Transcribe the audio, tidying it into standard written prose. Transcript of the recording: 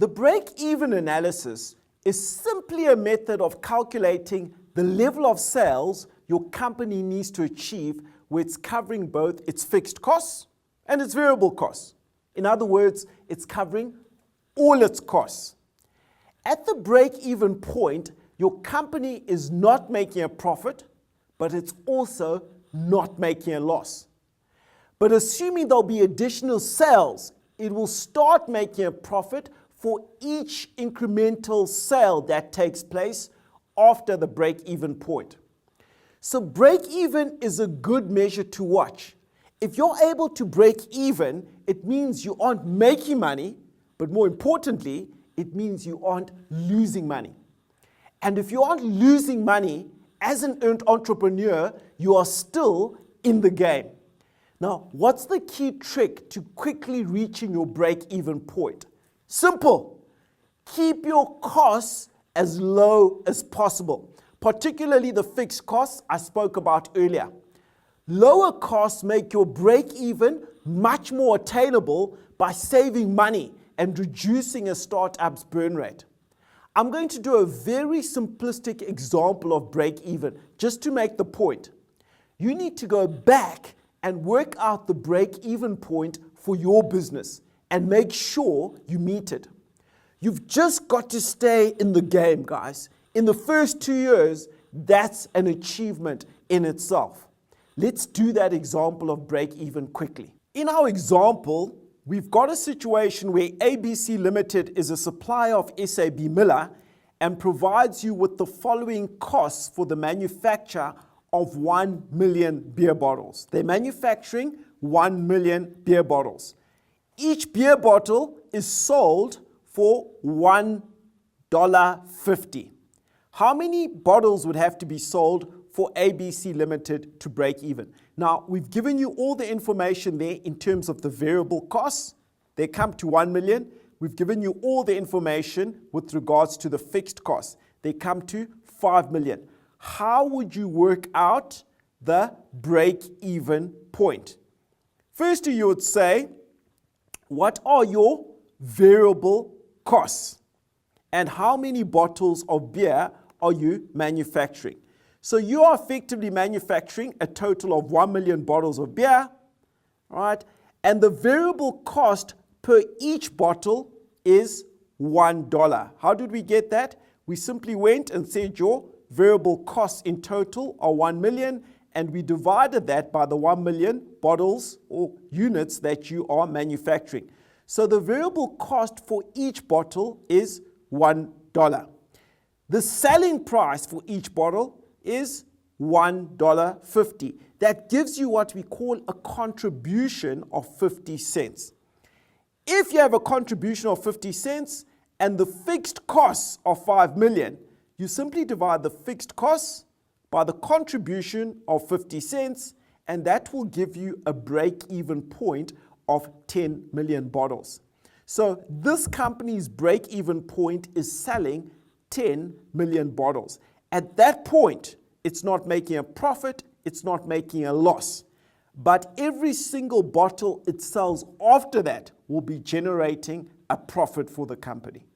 The break-even analysis is simply a method of calculating the level of sales your company needs to achieve where it's covering both its fixed costs and its variable costs. In other words, it's covering all its costs. At the break-even point, your company is not making a profit, but it's also not making a loss. But assuming there'll be additional sales, it will start making a profit for each incremental sale that takes place after the break-even point. So break-even is a good measure to watch. If you're able to break even, it means you aren't making money, but more importantly, it means you aren't losing money. And if you aren't losing money, as an entrepreneur, you are still in the game. Now, what's the key trick to quickly reaching your break-even point? Simple. Keep your costs as low as possible, particularly the fixed costs I spoke about earlier. Lower costs make your break-even much more attainable by saving money and reducing a startup's burn rate. I'm going to do a very simplistic example of break-even just to make the point. You need to go back and work out the break-even point for your business and make sure you meet it. You've just got to stay in the game, guys. In the first 2 years, that's an achievement in itself. Let's do that example of break-even quickly. In our example, we've got a situation where ABC Limited is a supplier of SAB Miller and provides you with the following costs for the manufacture of 1 million beer bottles. They're manufacturing 1 million beer bottles. Each beer bottle is sold for $1.50. How many bottles would have to be sold for ABC Limited to break even? Now, we've given you all the information there in terms of the variable costs. They come to 1 million. We've given you all the information with regards to the fixed costs. They come to 5 million. How would you work out the break-even point? Firstly, you would say, what are your variable costs? And how many bottles of beer are you manufacturing? So you are effectively manufacturing a total of 1 million bottles of beer, right? And the variable cost per each bottle is $1. How did we get that? We simply went and said your variable costs in total are 1 million, and we divided that by the 1 million bottles or units that you are manufacturing. So the variable cost for each bottle is $1. The selling price for each bottle is $1.50. That gives you what we call a contribution of 50 cents. If you have a contribution of 50 cents and the fixed costs of 5 million, you simply divide the fixed costs by the contribution of 50 cents, and that will give you a break-even point of 10 million bottles. So this company's break-even point is selling 10 million bottles. At that point, it's not making a profit, it's not making a loss. But every single bottle it sells after that will be generating a profit for the company.